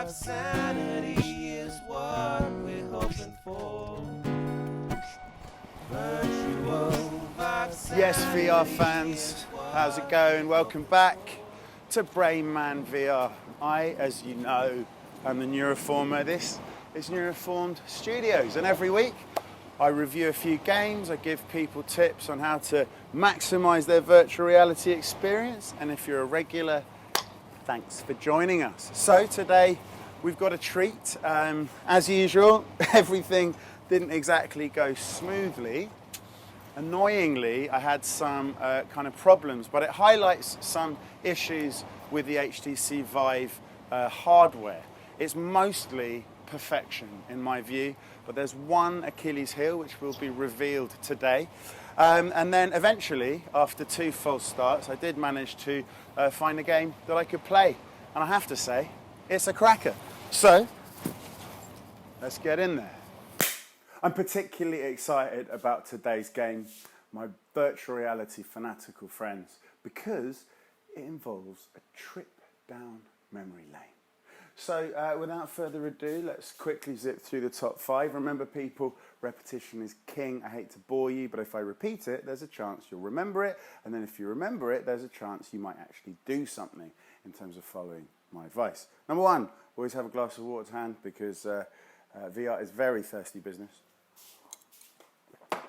Sanity is what we're hoping for. Yes, VR fans, how's it going? Welcome back to Brain Man VR. I, as you know, am the Neuroformer. This is Neuroformed Studios, and every week I review a few games, I give people tips on how to maximize their virtual reality experience, and if you're a regular, thanks for joining us. So today we've got a treat. As usual, everything didn't exactly go smoothly. Annoyingly, I had some kind of problems, but it highlights some issues with the HTC Vive hardware. It's mostly perfection in my view, but there's one Achilles heel which will be revealed today. And then eventually, after 2 false starts, I did manage to find a game that I could play. And I have to say, it's a cracker. So, let's get in there. I'm particularly excited about today's game, my virtual reality fanatical friends, because it involves a trip down memory lane. So without further ado, let's quickly zip through the top 5. Remember people, repetition is king. I hate to bore you, but if I repeat it, there's a chance you'll remember it. And then if you remember it, there's a chance you might actually do something in terms of following my advice. Number 1, always have a glass of water to hand because VR is very thirsty business.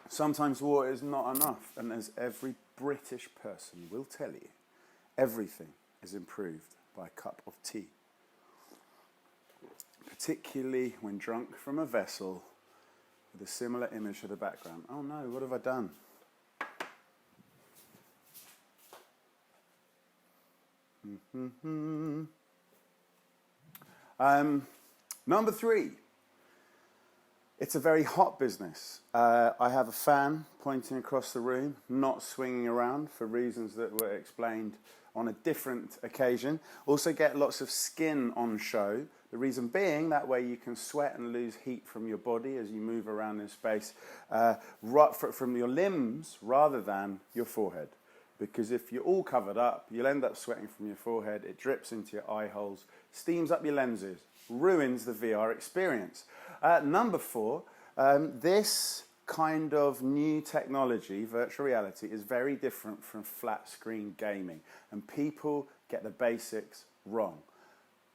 Sometimes water is not enough, and as every British person will tell you, everything is improved by a cup of tea. Particularly when drunk from a vessel with a similar image to the background. Oh no, what have I done? Number 3. It's a very hot business. I have a fan pointing across the room, not swinging around for reasons that were explained on a different occasion. Also get lots of skin on show. The reason being that way you can sweat and lose heat from your body as you move around in space from your limbs rather than your forehead. Because if you're all covered up, you'll end up sweating from your forehead, it drips into your eye holes, steams up your lenses, ruins the VR experience. Number 4, this kind of new technology, virtual reality, is very different from flat screen gaming, and people get the basics wrong.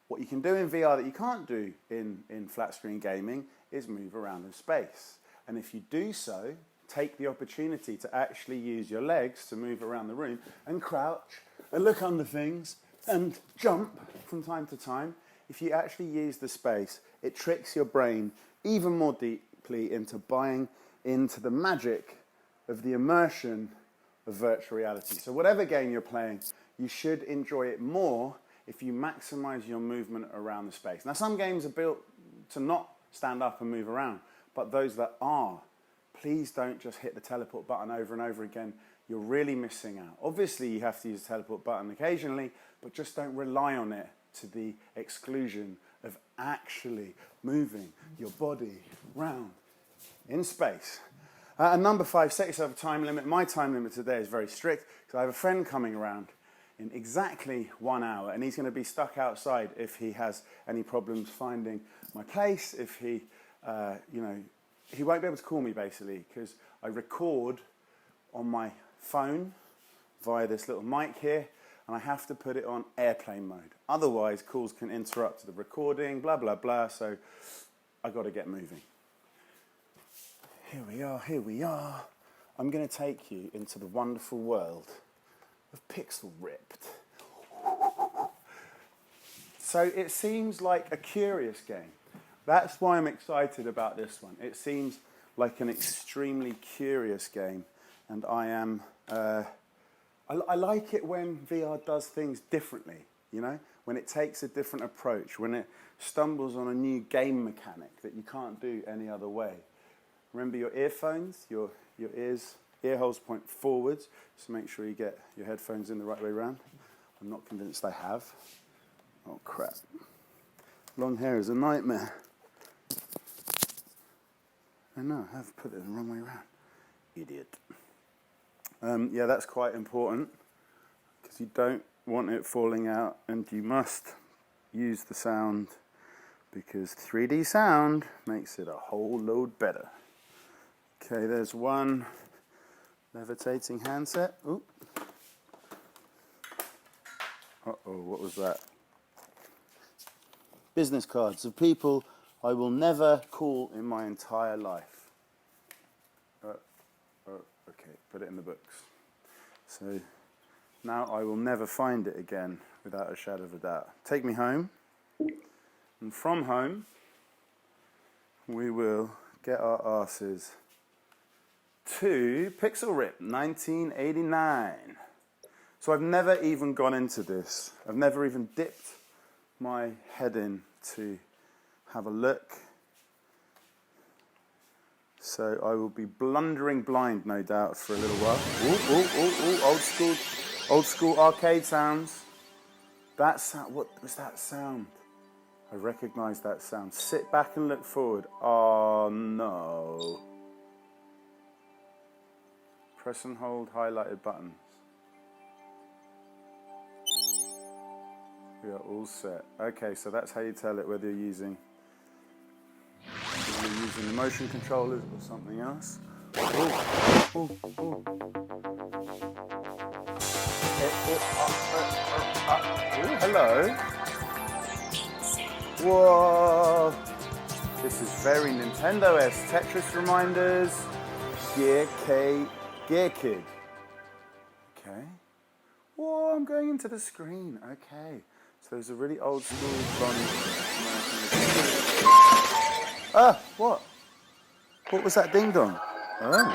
What you can do in VR that you can't do in flat screen gaming is move around in space. And if you do so, take the opportunity to actually use your legs to move around the room and crouch and look under things and jump from time to time. If you actually use the space, it tricks your brain even more deeply into buying into the magic of the immersion of virtual reality. So whatever game you're playing, you should enjoy it more if you maximize your movement around the space. Now, some games are built to not stand up and move around, but those that are, please don't just hit the teleport button over and over again. You're really missing out. Obviously, you have to use the teleport button occasionally, but just don't rely on it to the exclusion of actually moving your body around in space. And number 5, set yourself a time limit. My time limit today is very strict because I have a friend coming around in exactly 1 hour, and he's going to be stuck outside if he has any problems finding my place, if he, he won't be able to call me basically because I record on my phone via this little mic here, and I have to put it on airplane mode. Otherwise, calls can interrupt the recording, blah, blah, blah, so I've got to get moving. Here we are. I'm going to take you into the wonderful world of Pixel Ripped. So it seems like a curious game. That's why I'm excited about this one. It seems like an extremely curious game, and I am... I like it when VR does things differently, you know? When it takes a different approach, when it stumbles on a new game mechanic that you can't do any other way. Remember your earphones, your ear holes point forwards, so make sure you get your headphones in the right way around. I'm not convinced I have. Oh crap. Long hair is a nightmare. I know, I have put it the wrong way around. Idiot. Yeah, that's quite important because you don't want it falling out, and you must use the sound because 3D sound makes it a whole load better. Okay, there's one levitating handset. Ooh. Uh-oh, what was that? Business cards of people I will never call in my entire life. Okay, put it in the books. So now I will never find it again without a shadow of a doubt. Take me home. And from home, we will get our asses to Pixel Rip 1989. So I've never even gone into this. I've never even dipped my head in to have a look. So I will be blundering blind, no doubt, for a little while. Ooh, old school arcade sounds. That sound, what was that sound? I recognise that sound. Sit back and look forward. Oh no. Press and hold highlighted buttons. We are all set. Okay, so that's how you tell it whether you're using the motion controllers or something else. Hello. Whoa. This is very Nintendo-esque. Tetris reminders. Gear Kid. Okay. Whoa, I'm going into the screen. Okay. So there's a really old school blonde American. Ah, what? What was that ding dong? Oh.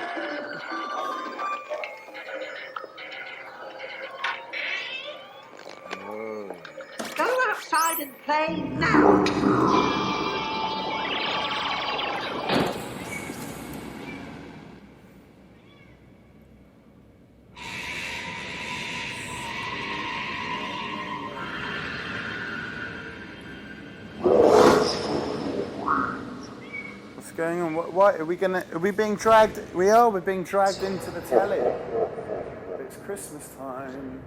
Oh. Go outside and play now. What's going on? Why are we being dragged? We're being dragged into the telly. It's Christmas time.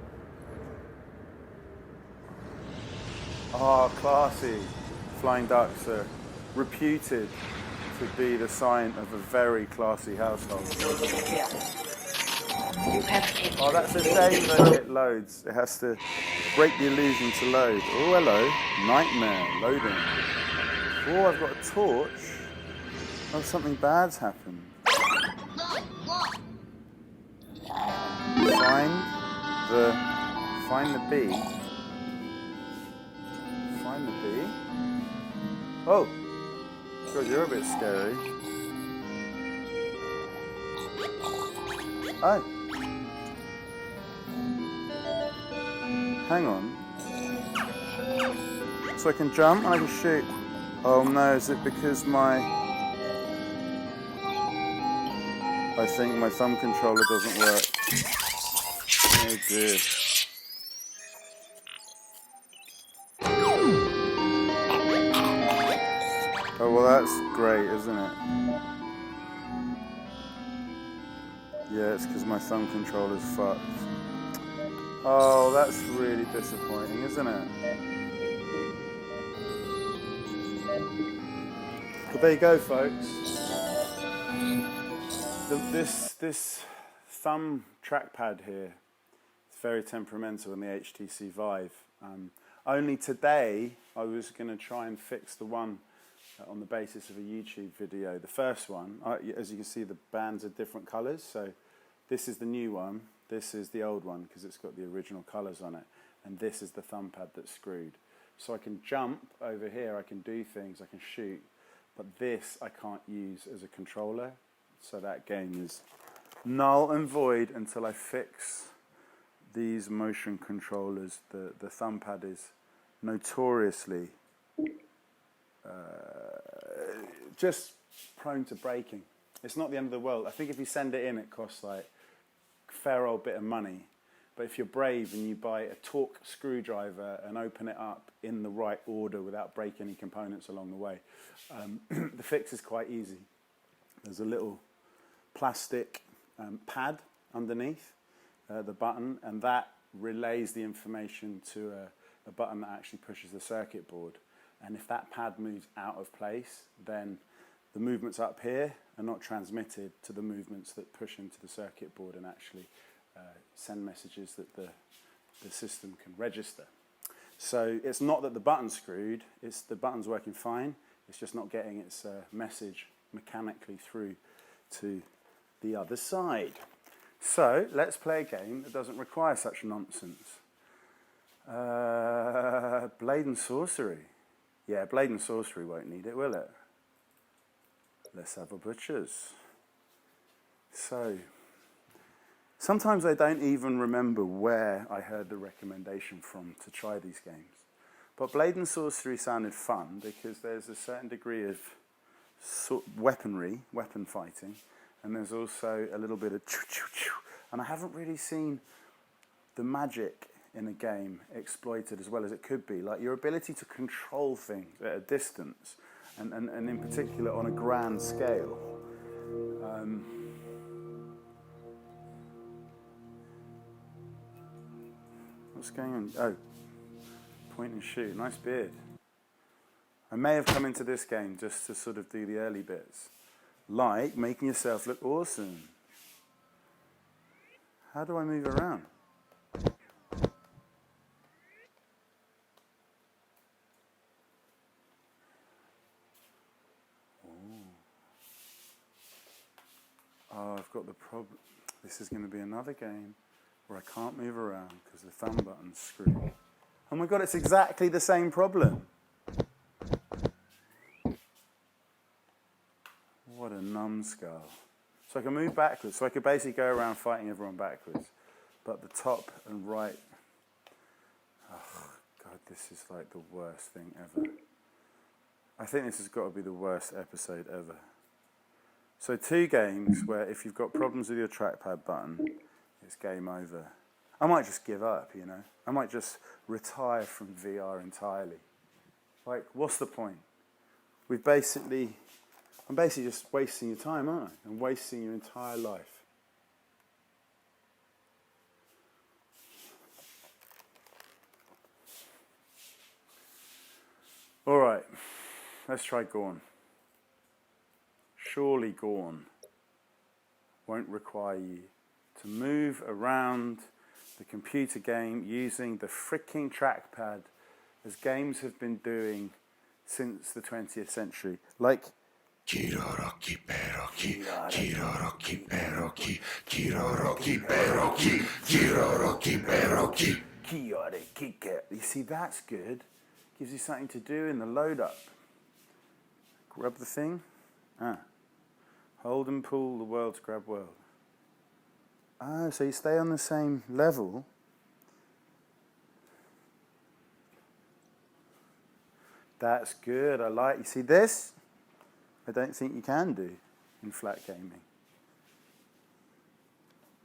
Ah, classy. Flying ducks are reputed to be the sign of a very classy household. Oh, that's a shame that it loads. It has to break the illusion to load. Oh, hello. Nightmare. Loading. Oh, I've got a torch. Oh, something bad's happened. Find the bee. Find the bee. Oh, God, you're a bit scary. Oh. Hang on. So I can jump and I can shoot. Oh no, is it because I think my thumb controller doesn't work. Oh dear. Oh well, that's great, isn't it? Yeah, it's because my thumb controller's fucked. Oh, that's really disappointing, isn't it? But there you go, folks. This thumb trackpad here is very temperamental in the HTC Vive. Only today I was going to try and fix the one on the basis of a YouTube video. The first one, as you can see, the bands are different colours. So this is the new one, this is the old one because it's got the original colours on it, and this is the thumb pad that's screwed. So I can jump over here, I can do things, I can shoot, but this I can't use as a controller. So that game is null and void until I fix these motion controllers. The thumb pad is notoriously just prone to breaking. It's not the end of the world. I think if you send it in, it costs like a fair old bit of money. But if you're brave and you buy a Torque screwdriver and open it up in the right order without breaking any components along the way, the fix is quite easy. There's a little plastic pad underneath the button, and that relays the information to a button that actually pushes the circuit board. And if that pad moves out of place, then the movements up here are not transmitted to the movements that push into the circuit board and actually send messages that the system can register. So it's not that the button's screwed, it's the button's working fine, it's just not getting its message mechanically through to the other side. So let's play a game that doesn't require such nonsense. Blade and Sorcery. Yeah, Blade and Sorcery won't need it, will it? Let's have a butchers. So, sometimes I don't even remember where I heard the recommendation from to try these games. But Blade and Sorcery sounded fun because there's a certain degree of weapon fighting, and there's also a little bit of choo-choo-choo. And I haven't really seen the magic in a game exploited as well as it could be. Like your ability to control things at a distance, and in particular on a grand scale. What's going on? Oh, point and shoot. Nice beard. I may have come into this game just to sort of do the early bits. Like making yourself look awesome. How do I move around? Oh, I've got the problem. This is going to be another game where I can't move around because the thumb button's screwed. Oh my god, it's exactly the same problem. What a numbskull. So I can move backwards. So I could basically go around fighting everyone backwards. But the top and right... Oh, God, this is like the worst thing ever. I think this has got to be the worst episode ever. So 2 games where if you've got problems with your trackpad button, it's game over. I might just give up, you know. I might just retire from VR entirely. Like, what's the point? I'm basically just wasting your time, aren't I? I'm wasting your entire life. All right, let's try Gorn. Surely Gorn won't require you to move around the computer game using the freaking trackpad as games have been doing since the 20th century. Like... Kiroroki peroki, kiroroki peroki, kiroroki peroki, kiroroki peroki. You see, that's good. Gives you something to do in the load up. Grab the thing. Hold and pull the world to grab world. So you stay on the same level. That's good. I like. You see this? I don't think you can do in flat gaming.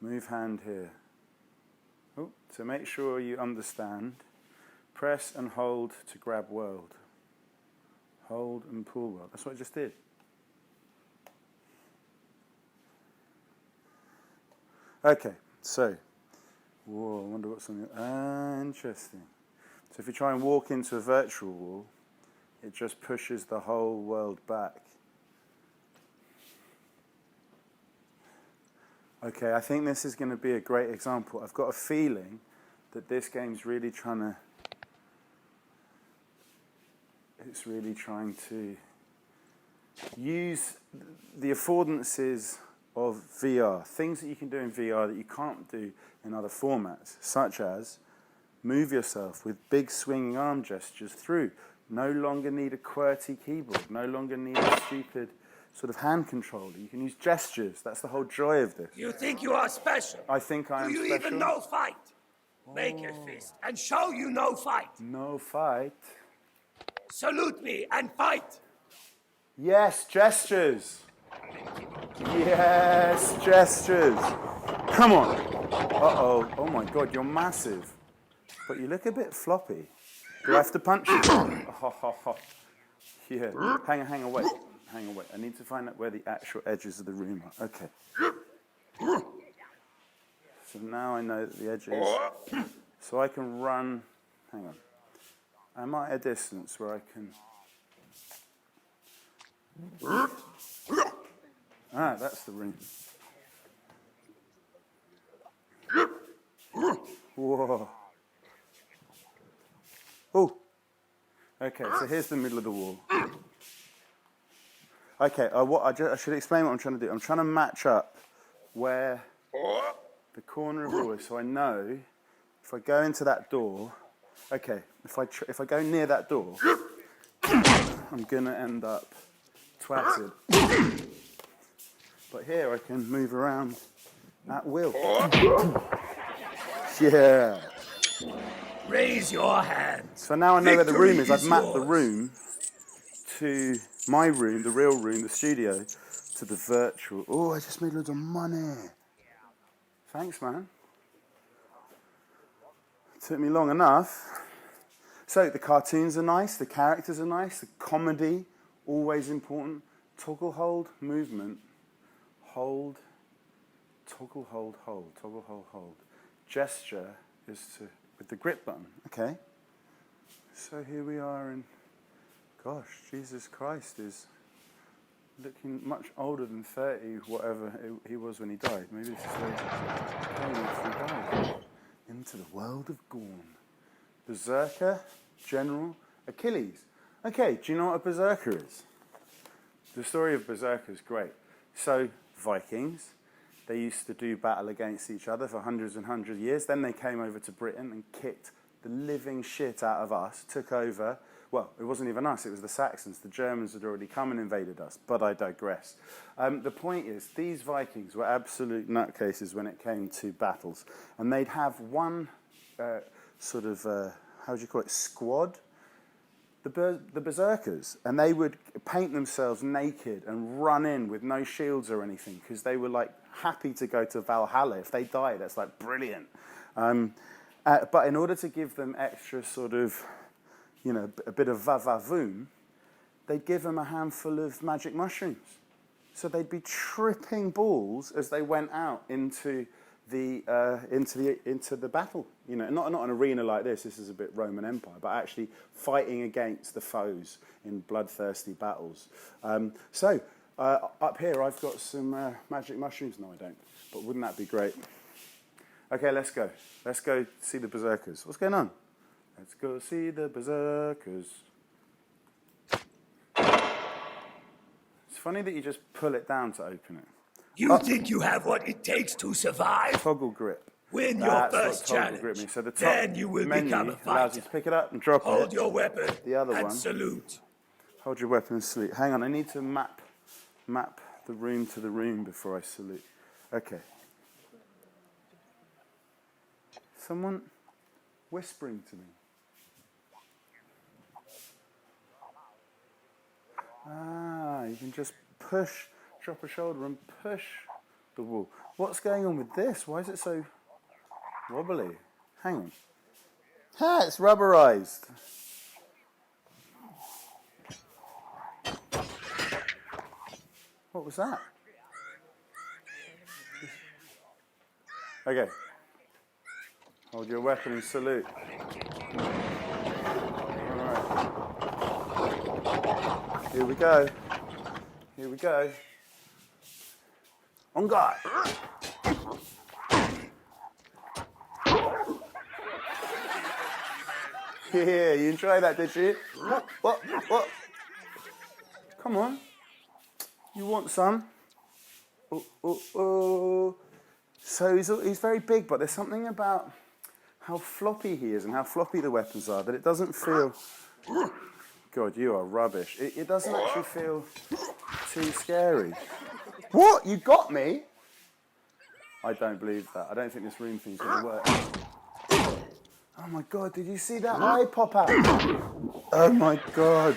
Move hand here. Oh, so make sure you understand. Press and hold to grab world. Hold and pull world. That's what I just did. Okay, so, whoa, I wonder what's on the... interesting. So if you try and walk into a virtual wall, it just pushes the whole world back. Okay, I think this is going to be a great example. I've got a feeling that this game's really trying to... It's really trying to use the affordances of VR, things that you can do in VR that you can't do in other formats, such as move yourself with big swinging arm gestures through. No longer need a QWERTY keyboard, no longer need a stupid sort of hand controller. You can use gestures. That's the whole joy of this. You think you are special? I think I am special. Do you even know fight? Make your fist and show you know fight. No fight? Salute me and fight. Yes, gestures. Yes, gestures. Come on. Uh-oh. Oh, my God, you're massive. But you look a bit floppy. Do I have to punch you? Yeah. Hang on, wait. I need to find out where the actual edges of the room are. Okay. So now I know that the edges... So I can run... Hang on. am I at a distance where I can... Ah, that's the room. Whoa. Oh. Okay, so here's the middle of the wall. Okay, I should explain what I'm trying to do. I'm trying to match up where the corner of the wall is, so I know if I go into that door. Okay, if I go near that door, I'm gonna end up twatted. But here I can move around at will. Yeah. Raise your hands. So now I know where the room Victory is. I've is mapped the yours. room to my room, the real room, the studio, to the virtual. Oh, I just made loads of money. Thanks, man. Took me long enough. So the cartoons are nice, the characters are nice, the comedy, always important. Toggle, hold, movement. Hold, toggle, hold, hold, toggle, hold, hold. Gesture is with the grip button. Okay. So here we are in, gosh, Jesus Christ is looking much older than 30, whatever he was when he died. Maybe this is where he came after he died. Into the world of Gorn. Berserker, General, Achilles. Okay, do you know what a berserker is? The story of Berserker is great. So, Vikings, they used to do battle against each other for hundreds and hundreds of years. Then they came over to Britain and kicked the living shit out of us, took over. Well, it wasn't even us, it was the Saxons. The Germans had already come and invaded us, but I digress. The point is, these Vikings were absolute nutcases when it came to battles. And they'd have one sort of, how do you call it, squad? The berserkers, and they would paint themselves naked and run in with no shields or anything because they were like happy to go to Valhalla. If they died, that's like brilliant. But in order to give them extra sort of, you know, a bit of vavavoom, they'd give them a handful of magic mushrooms. So they'd be tripping balls as they went out into the battle. You know, not an arena like this. This is a bit Roman Empire, but actually fighting against the foes in bloodthirsty battles. So up here, I've got some magic mushrooms. No, I don't. But wouldn't that be great? Okay, let's go. Let's go see the berserkers. What's going on? Let's go see the berserkers. It's funny that you just pull it down to open it. You think you have what it takes to survive? Toggle grip. Win your That's first what toggle challenge. grip means. So the top Then you will menu become a allows fighter. you to pick it up and drop Hold it. your weapon The other and one. salute. Hold your weapon and salute. Hang on, I need to map the room to the room before I salute. Okay. Someone whispering to me. Ah, you can just drop a shoulder and push the wall. What's going on with this? Why is it so wobbly? Hang on. Ha, it's rubberized. What was that? Okay. Hold your weapon and salute. Alright. Here we go. Here we go. On guard. Yeah, you enjoyed that, did you? What? Come on. You want some? Oh. So he's very big, but there's something about how floppy he is and how floppy the weapons are that it doesn't feel... God, you are rubbish. It doesn't actually feel too scary. What? You got me? I don't believe that. I don't think this room thing's going to work. Oh my God, did you see that eye pop out? Oh my God.